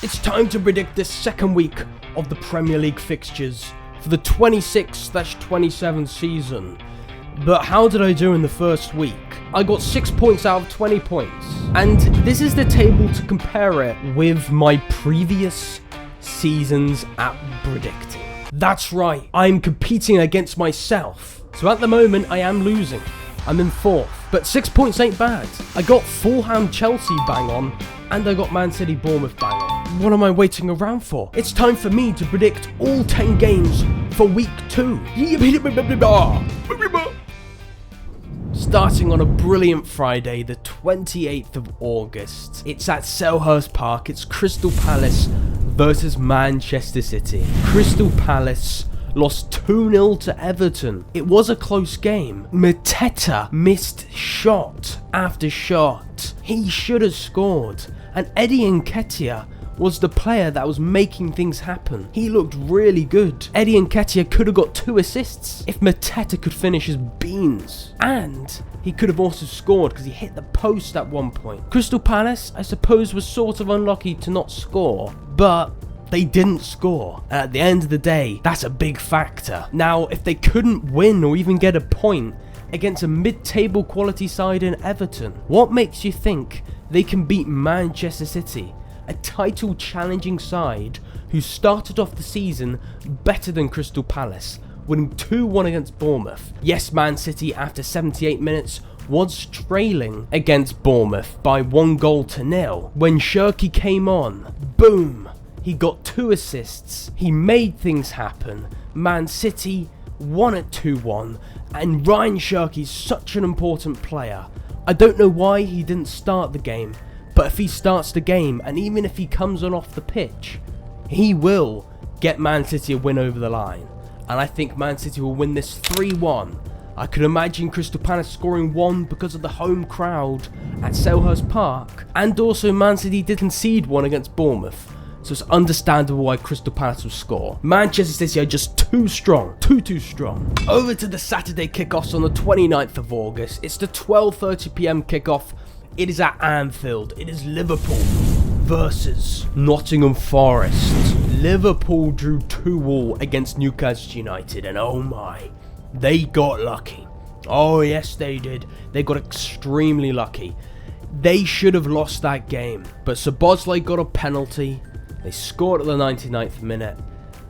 It's time to predict the second week of the Premier League fixtures for the 26/27 season. But how did I do in the first week? I got 6 points out of 20 points. And this is the table to compare it with my previous seasons at predicting. That's right, I'm competing against myself. So at the moment I am losing. I'm in 4th, but 6 points ain't bad. I got Fulham Chelsea bang on, and I got Man City Bournemouth bang on. What am I waiting around for? It's time for me to predict all 10 games for week 2. Starting on a brilliant Friday, the 28th of August. It's at Selhurst Park. It's Crystal Palace versus Manchester City. Crystal Palace lost 2-0 to Everton. It was a close game. Mateta missed shot after shot. He should have scored. And Eddie Nketiah was the player that was making things happen. He looked really good. Eddie Nketiah could have got 2 assists if Mateta could finish his beans. And he could have also scored because he hit the post at one point. Crystal Palace, I suppose, was sort of unlucky to not score, but they didn't score. And at the end of the day, that's a big factor. Now, if they couldn't win or even get a point against a mid-table quality side in Everton, what makes you think they can beat Manchester City, a title-challenging side who started off the season better than Crystal Palace, winning 2-1 against Bournemouth? Yes, Man City, after 78 minutes, was trailing against Bournemouth by 1-0. When Shirky came on, boom! He got 2 assists, he made things happen. Man City won at 2-1, and Ryan Shirky's such an important player. I don't know why he didn't start the game, but if he starts the game, and even if he comes on off the pitch, he will get Man City a win over the line. And I think Man City will win this 3-1. I could imagine Crystal Palace scoring 1 because of the home crowd at Selhurst Park, and also Man City did concede 1 against Bournemouth. So it's understandable why Crystal Palace will score. Manchester City are just too strong. Too strong. Over to the Saturday kickoffs on the 29th of August. It's the 12:30 PM kickoff. It is at Anfield. It is Liverpool versus Nottingham Forest. Liverpool drew 2-2 against Newcastle United, and oh my, they got lucky. Oh yes, they did. They got extremely lucky. They should have lost that game, but Szoboszlai got a penalty. They scored at the 99th minute.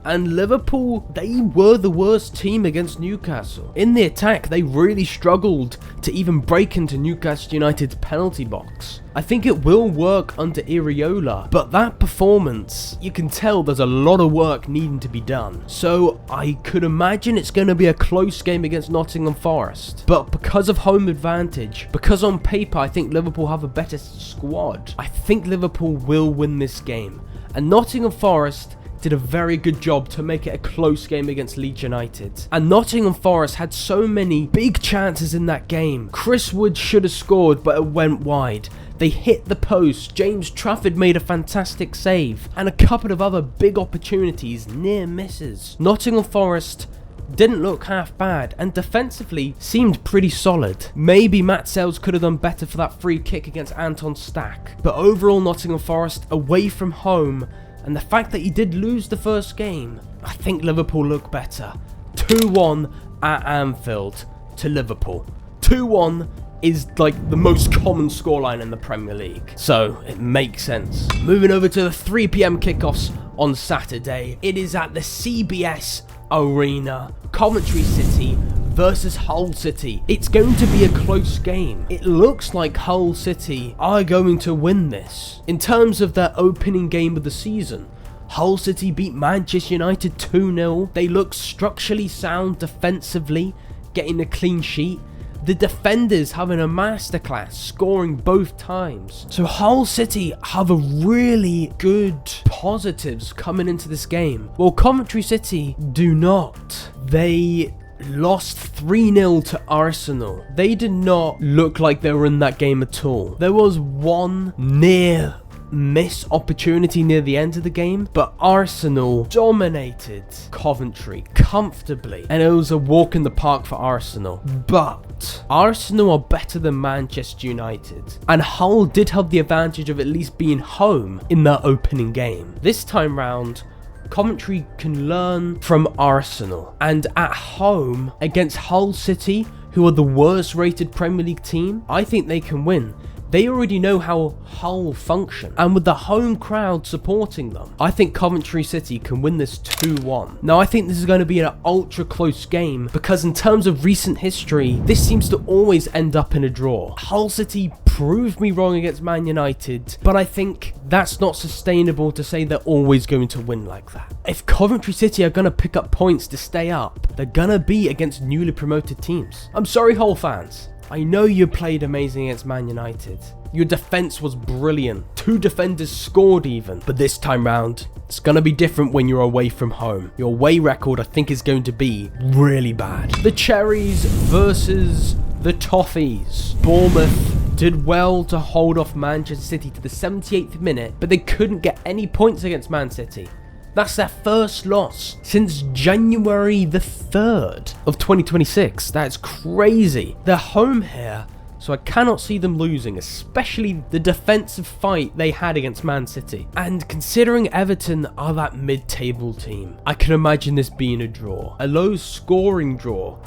And Liverpool, they were the worst team against Newcastle. In the attack, they really struggled to even break into Newcastle United's penalty box. I think it will work under Iraola, but that performance, you can tell there's a lot of work needing to be done. So I could imagine it's going to be a close game against Nottingham Forest. But because of home advantage, because on paper I think Liverpool have a better squad, I think Liverpool will win this game. And Nottingham Forest did a very good job to make it a close game against Leeds United. And Nottingham Forest had so many big chances in that game. Chris Wood should have scored, but it went wide. They hit the post, James Trafford made a fantastic save, and a couple of other big opportunities, near misses. Nottingham Forest didn't look half bad, and defensively seemed pretty solid. Maybe Matt Sales could have done better for that free kick against Anton Stack. But overall, Nottingham Forest away from home, and the fact that he did lose the first game, I think Liverpool look better. 2-1 at Anfield to Liverpool. 2-1 is like the most common scoreline in the Premier League, so it makes sense. Moving over to the 3 PM kickoffs on Saturday. It is at the CBS Arena. Coventry City versus Hull City. It's going to be a close game. It looks like Hull City are going to win this. In terms of their opening game of the season, Hull City beat Manchester United 2-0. They look structurally sound defensively, getting a clean sheet. The defenders having a masterclass, scoring both times. So Hull City have a really good positives coming into this game. Well, Coventry City do not. They lost 3-0 to Arsenal. They did not look like they were in that game at all. There was one near miss opportunity near the end of the game, but Arsenal dominated Coventry comfortably, and it was a walk in the park for Arsenal. But But Arsenal are better than Manchester United, and Hull did have the advantage of at least being home in their opening game. This time round, Coventry can learn from Arsenal, and at home against Hull City, who are the worst rated Premier League team, I think they can win. They already know how Hull function, and with the home crowd supporting them, I think Coventry City can win this 2-1. Now, I think this is going to be an ultra close game, because in terms of recent history, this seems to always end up in a draw. Hull City proved me wrong against Man United, but I think that's not sustainable to say they're always going to win like that. If Coventry City are going to pick up points to stay up, they're going to be against newly promoted teams. I'm sorry, Hull fans. I know you played amazing against Man United. Your defense was brilliant. 2 defenders scored even. But this time round, it's going to be different when you're away from home. Your away record, I think, is going to be really bad. The Cherries versus the Toffees. Bournemouth did well to hold off Manchester City to the 78th minute, but they couldn't get any points against Man City. That's their first loss since January the 3rd of 2026. That's crazy. They're home here, so I cannot see them losing, especially the defensive fight they had against Man City. And considering Everton are that mid-table team, I can imagine this being a draw. A low-scoring draw,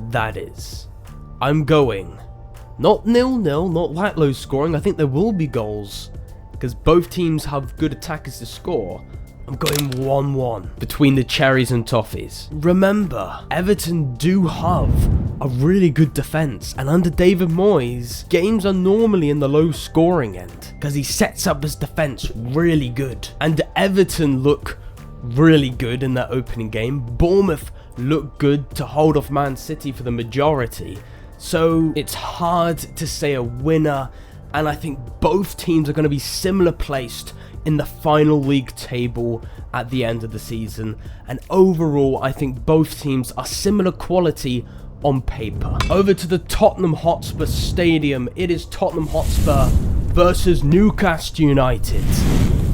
that is. I'm going not 0-0, not that low-scoring. I think there will be goals, because both teams have good attackers to score. I'm going 1-1 between the Cherries and Toffees. Remember, Everton do have a really good defence, and under David Moyes, games are normally in the low scoring end because he sets up his defence really good. And Everton look really good in their opening game. Bournemouth look good to hold off Man City for the majority. So it's hard to say a winner, and I think both teams are going to be similar placed in the final league table at the end of the season, and overall I think both teams are similar quality on paper. Over to the Tottenham Hotspur Stadium. It is Tottenham Hotspur versus Newcastle United.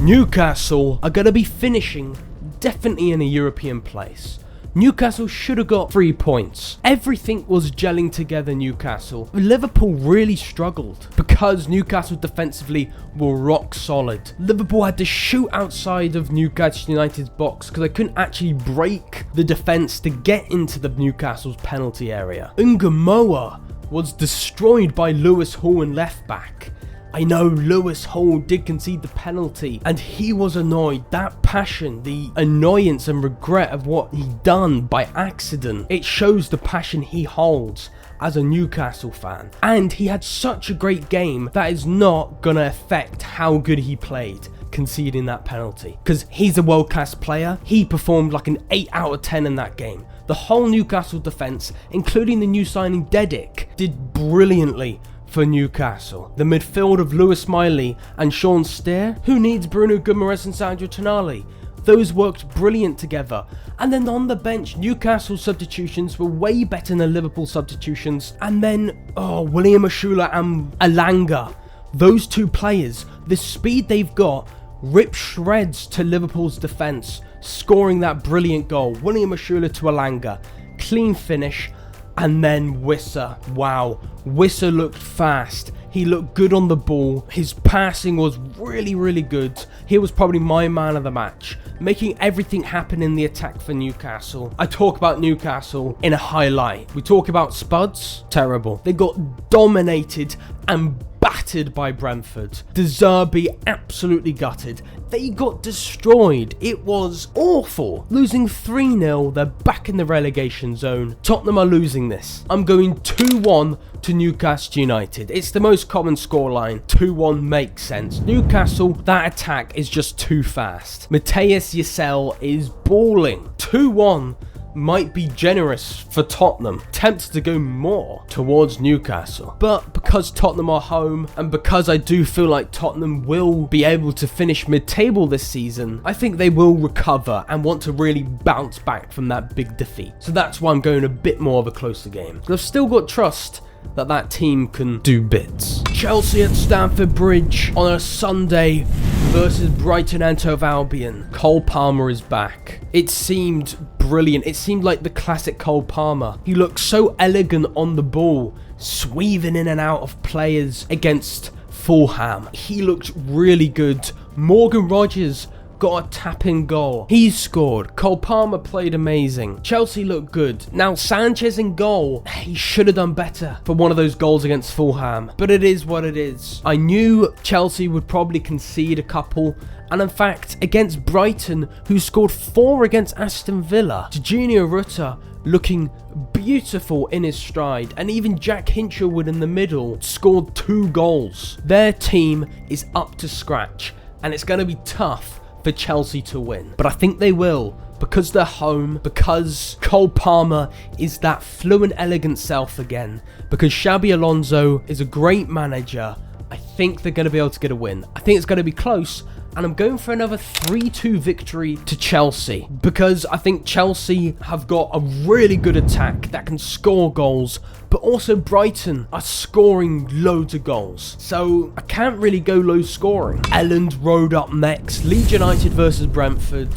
Newcastle are going to be finishing definitely in a European place. Newcastle should have got 3 points. Everything was gelling together, Newcastle. Liverpool really struggled because Newcastle defensively were rock solid. Liverpool had to shoot outside of Newcastle United's box because they couldn't actually break the defence to get into the Newcastle's penalty area. Ungamoa was destroyed by Lewis Hall in left back. I know Lewis Hall did concede the penalty and he was annoyed. That passion, the annoyance and regret of what he done by accident, it shows the passion he holds as a Newcastle fan. And he had such a great game that is not going to affect how good he played conceding that penalty, because he's a world-class player. He performed like an 8 out of 10 in that game. The whole Newcastle defence, including the new signing Dedic, did brilliantly for Newcastle. The midfield of Lewis Smiley and Sean Steer, who needs Bruno Guimaraes and Sandro Tonali? Those worked brilliant together. And then on the bench, Newcastle substitutions were way better than Liverpool substitutions. And then, William Ashula and Alanga. Those two players, the speed they've got, rip shreds to Liverpool's defence, scoring that brilliant goal. William Ashula to Alanga. Clean finish. And then Wissa. Wow. Wissa looked fast. He looked good on the ball. His passing was really, really good. He was probably my man of the match, making everything happen in the attack for Newcastle. I talk about Newcastle in a highlight. We talk about Spuds. Terrible. They got dominated and battered by Brentford. De Zerbi absolutely gutted. They got destroyed. It was awful. Losing 3-0, they're back in the relegation zone. Tottenham are losing this. I'm going 2-1 to Newcastle United. It's the most common scoreline. 2-1 makes sense. Newcastle, that attack is just too fast. Matheus Giselle is balling. 2-1 might be generous for Tottenham, tempted to go more towards Newcastle. But because Tottenham are home, and because I do feel like Tottenham will be able to finish mid-table this season, I think they will recover and want to really bounce back from that big defeat. So that's why I'm going a bit more of a closer game. But I've still got trust that team can do bits. Chelsea at Stamford Bridge on a Sunday versus Brighton and Hove Albion. Cole Palmer is back. It seemed brilliant. It seemed like the classic Cole Palmer. He looked so elegant on the ball, sweaving in and out of players against Fulham. He looked really good. Morgan Rogers got a tap-in goal. He scored. Cole Palmer played amazing. Chelsea looked good. Now Sanchez in goal. He should have done better for one of those goals against Fulham. But it is what it is. I knew Chelsea would probably concede a couple. And in fact, against Brighton, who scored 4 against Aston Villa, Junior Rutter looking beautiful in his stride, and even Jack Hinchelwood in the middle scored 2 goals. Their team is up to scratch, and it's going to be tough for Chelsea to win. But I think they will, because they're home, because Cole Palmer is that fluent, elegant self again, because Xabi Alonso is a great manager. I think they're going to be able to get a win. I think it's going to be close, and I'm going for another 3-2 victory to Chelsea, because I think Chelsea have got a really good attack that can score goals, but also Brighton are scoring loads of goals. So I can't really go low scoring. Elland Road up next. Leeds United versus Brentford.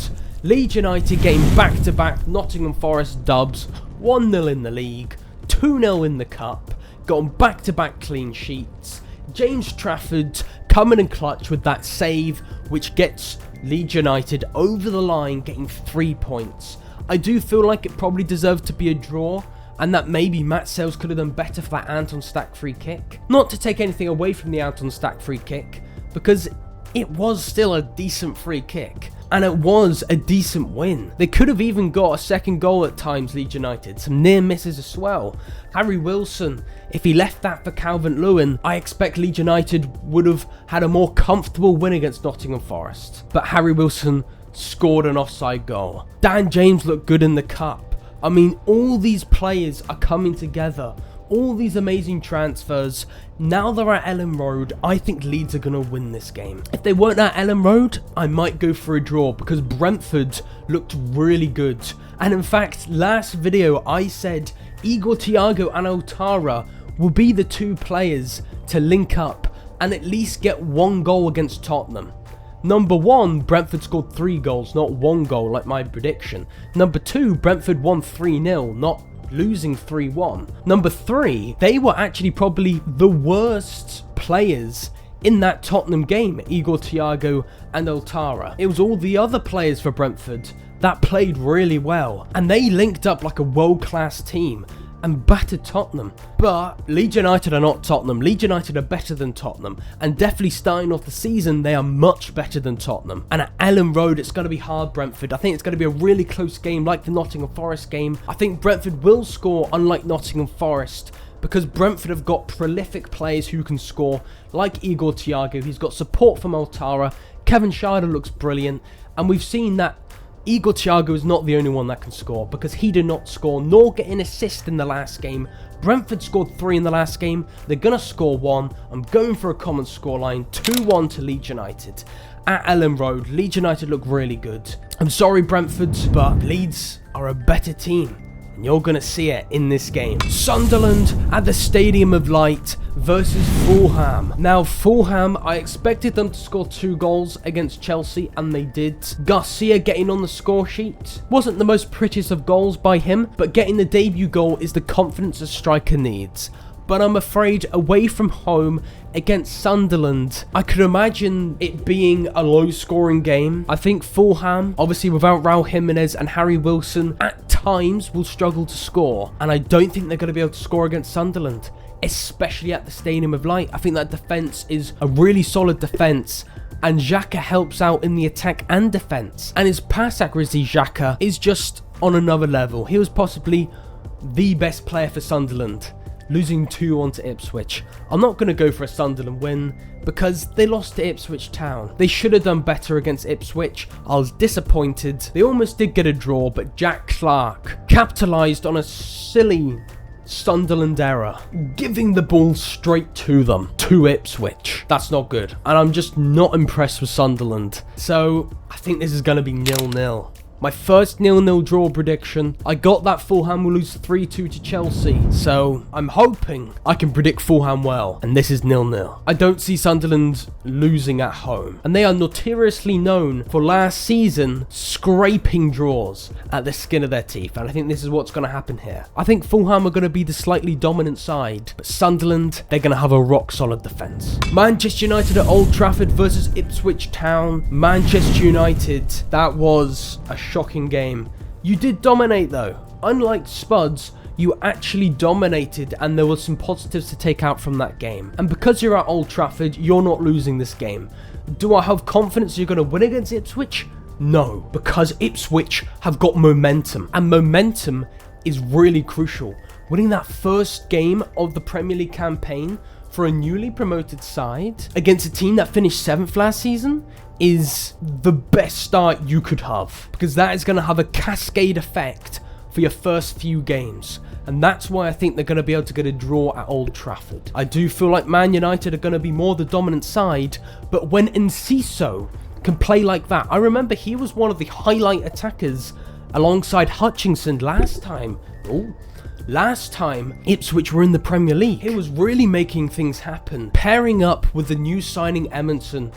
Leeds United getting back-to-back Nottingham Forest dubs. 1-0 in the league, 2-0 in the cup. Got back-to-back clean sheets. James Trafford coming in clutch with that save, which gets Leeds United over the line, getting 3 points. I do feel like it probably deserved to be a draw, and that maybe Matt Sales could have done better for that Anton Stack free kick. Not to take anything away from the Anton Stack free kick, because it was still a decent free kick. And it was a decent win. They could have even got a second goal at times, Leeds United. Some near misses as well. Harry Wilson, if he left that for Calvert-Lewin, I expect Leeds United would have had a more comfortable win against Nottingham Forest. But Harry Wilson scored an offside goal. Dan James looked good in the cup. I mean, all these players are coming together. All these amazing transfers. Now they're at Elland Road. I think Leeds are going to win this game. If they weren't at Elland Road, I might go for a draw, because Brentford looked really good. And in fact, last video I said Igor Thiago and Altara will be the 2 players to link up and at least get 1 goal against Tottenham. Number 1, Brentford scored 3 goals, not 1 goal like my prediction. Number 2, Brentford won 3-0, not losing 3-1. Number 3, they were actually probably the worst players in that Tottenham game, Igor Thiago and Altara. It was all the other players for Brentford that played really well, and they linked up like a world-class team and battered Tottenham. But Leeds United are not Tottenham. Leeds United are better than Tottenham, and definitely starting off the season they are much better than Tottenham. And at Elland Road it's going to be hard, Brentford. I think it's going to be a really close game like the Nottingham Forest game. I think Brentford will score, unlike Nottingham Forest, because Brentford have got prolific players who can score, like Igor Thiago. He's got support from Altara. Kevin Schade looks brilliant, and we've seen that Igor Thiago is not the only one that can score, because he did not score nor get an assist in the last game. Brentford scored 3 in the last game. They're going to score 1. I'm going for a common scoreline, 2-1 to Leeds United. At Elland Road, Leeds United look really good. I'm sorry, Brentford, but Leeds are a better team. And you're going to see it in this game. Sunderland at the Stadium of Light versus Fulham. Now, Fulham, I expected them to score 2 goals against Chelsea, and they did. Garcia getting on the score sheet. Wasn't the most prettiest of goals by him, but getting the debut goal is the confidence a striker needs. But I'm afraid away from home against Sunderland, I could imagine it being a low-scoring game. I think Fulham, obviously without Raul Jimenez and Harry Wilson, at times will struggle to score. And I don't think they're going to be able to score against Sunderland, especially at the Stadium of Light. I think that defence is a really solid defence, and Xhaka helps out in the attack and defence. And his pass accuracy, Xhaka, is just on another level. He was possibly the best player for Sunderland, losing 2-1 to Ipswich. I'm not going to go for a Sunderland win because they lost to Ipswich Town. They should have done better against Ipswich. I was disappointed. They almost did get a draw, but Jack Clarke capitalised on a silly Sunderland error, giving the ball straight to them, to Ipswich. That's not good, and I'm just not impressed with Sunderland. So I think this is going to be 0-0. My first 0-0 draw prediction, I got that Fulham will lose 3-2 to Chelsea. So I'm hoping I can predict Fulham well. And this is 0-0. I don't see Sunderland losing at home. And they are notoriously known for last season scraping draws at the skin of their teeth. And I think this is what's going to happen here. I think Fulham are going to be the slightly dominant side. But Sunderland, they're going to have a rock solid defence. Manchester United at Old Trafford versus Ipswich Town. Manchester United, that was a shocking game. You did dominate though. Unlike Spuds, you actually dominated and there were some positives to take out from that game. And because you're at Old Trafford, you're not losing this game. Do I have confidence you're going to win against Ipswich? No, because Ipswich have got momentum, and momentum is really crucial. Winning that first game of the Premier League campaign for a newly promoted side against a team that finished 7th last season is the best start you could have, because that is going to have a cascade effect for your first few games. And that's why I think they're going to be able to get a draw at Old Trafford. I do feel like Man United are going to be more the dominant side, but when Enciso can play like that, I remember he was one of the highlight attackers alongside Hutchinson last time. Last time Ipswich were in the Premier League. He was really making things happen. Pairing up with the new signing Emerson,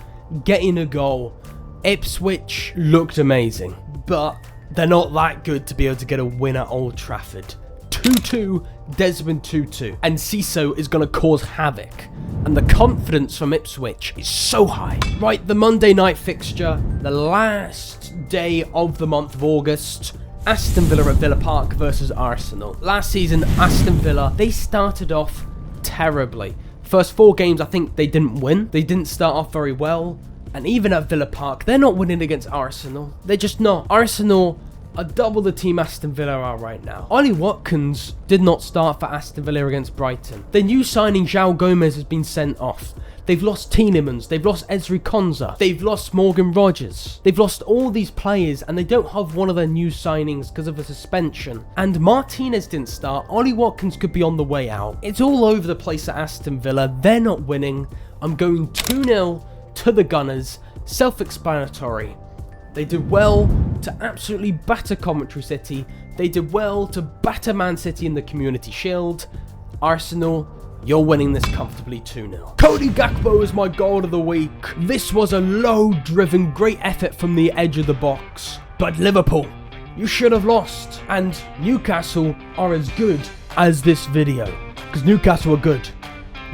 getting a goal. Ipswich looked amazing, but they're not that good to be able to get a win at Old Trafford. 2-2, Desmond 2-2. And Ciso is going to cause havoc. And the confidence from Ipswich is so high. Right, the Monday night fixture, the last day of the month of August. Aston Villa at Villa Park versus Arsenal. Last season, Aston Villa, they started off terribly. First 4 games, I think they didn't win. They didn't start off very well. And even at Villa Park, they're not winning against Arsenal. They're just not. Arsenal are double the team Aston Villa are right now. Ollie Watkins did not start for Aston Villa against Brighton. The new signing João Gomez has been sent off. They've lost Tielemans, they've lost Ezri Konsa, they've lost Morgan Rogers. They've lost all these players and they don't have one of their new signings because of a suspension. And Martinez didn't start, Ollie Watkins could be on the way out. It's all over the place at Aston Villa, they're not winning. I'm going 2-0 to the Gunners, self-explanatory. They did well to absolutely batter Coventry City. They did well to batter Man City in the Community Shield. Arsenal, you're winning this comfortably 2-0. Cody Gakpo is my goal of the week. This was a low-driven, great effort from the edge of the box. But Liverpool, you should have lost. And Newcastle are as good as this video. Because Newcastle are good.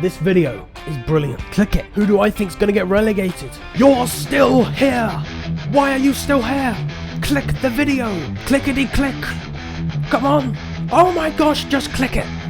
This video is brilliant. Click it. Who do I think's going to get relegated? You're still here. Why are you still here? Click the video. Clickety click. Come on. Oh my gosh, just click it.